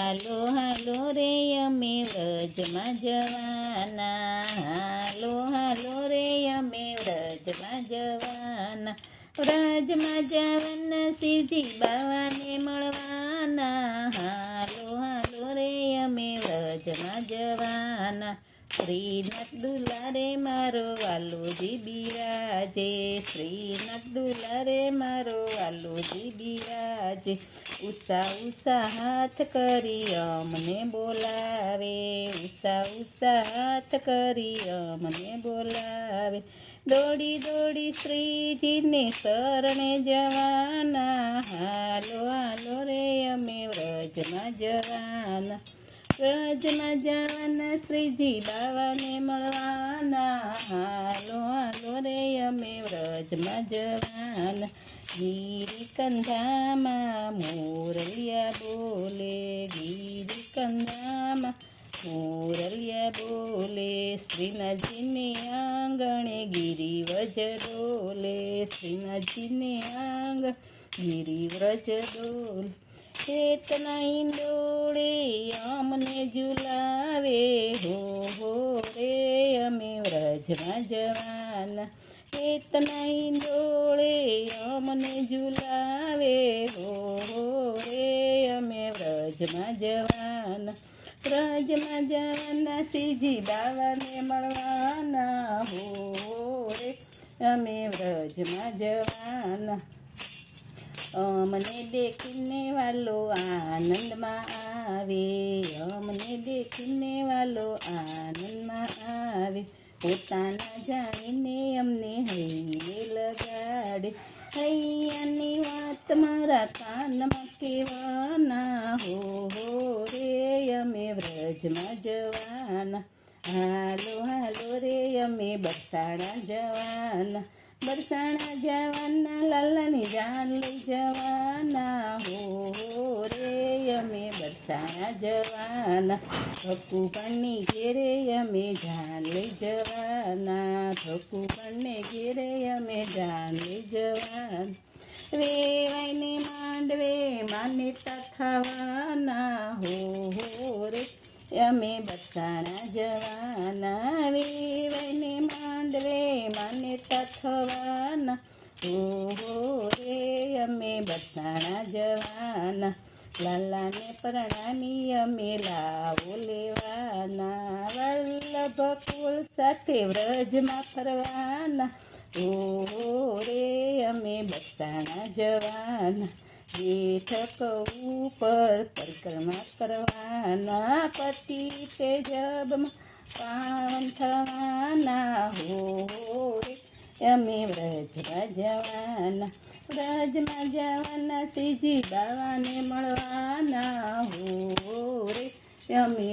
હાલો હાલો રે અમે વ્રજમાં જવાના, હાલો હાલો રે અમે વ્રજમાં જવાના, વ્રજમાં જવાના શ્રીજી બાવાને મળવાના, હાલો હાલો રે અમે વ્રજમાં જવાના, શ્રીનાથ દુલારે મારો વાલોજી બિરાજે, શ્રીનાથ દુલારે મારો વાલોજી બિરાજે, ઉષા ઉષા હાથ કરી અમને બોલાવે, ઉષા ઉષા હાથ કરી અમને બોલાવે, દોડી દોડી શ્રીજીને શરણે જવાના, હાલો હાલો રે અમે વ્રજમાં જવાના, વ્રજમાં જવાના શ્રીજી બાવાને મળવાના, હાલો હાલો રે અમે વ્રજમાં જવાના, ગિરિકંધામાં મોરલિયા બોલે, ગિરિકંધામાં મોરલિયા બોલે, શ્રીનાથજીને આંગણે ગિરિવ્રજ ડોલે, શ્રીનાથજીને આંગણ ગિરિવ્રજ ડોલે, ચેતના હિંડોળે અમને ઝુલાવે, હો રે અમે વ્રજમાં જવાના, ચેતના હિંડોળે અમને ઝુલાવે, હો રે અમે વ્રજમાં જવાના, વ્રજમાં જવાના શ્રીજી બાવાને મળવાના, હો રે અમે વ્રજમાં જવાના, અમને દેખીને વાલો આનંદમાં આવે, અમને દેખીને વાલો આનંદમાં આવે, પોતાના જાણીને અમને હૈયે લગાડે, હૈયાની વાત મારા કાનમાં કહેવાના, હો રે અમે વ્રજમાં જવાના, હાલો હાલો રે અમે બરસાણા જવાના, બરસાણા જવાના લાલાની જાન લઈ જવાના, હો રે અમે બરસાણા જવાના, ભક્કુભાઈની ઘેરે અમે જાન લઈ જવાના, ભક્કુભાઈને ઘેરે અમે જાન લઈ જવાના, વેવાઈને માંડવે માનેતા થવાના, હો રે અમે બરસાણા જવાના, વેવાઈને માંડવે માનેતા થવાના, હો રે અમે બરસાણા જવાના, લાલાને પરણાની અમે લાવો લેવાના, વલ્લભ કુળ સાથે વ્રજમાં ફરવાના, હો રે અમે બરસાણા જવાના, બેઠક ઉપર પરિક્રમા કરવાના, પતિ તેજબમાં પાવન થવાના, હો રે અમે વ્રજમાં જવાના, વ્રજમાં જવાના શ્રીજી બાવાને મળવાના, હો રે અમે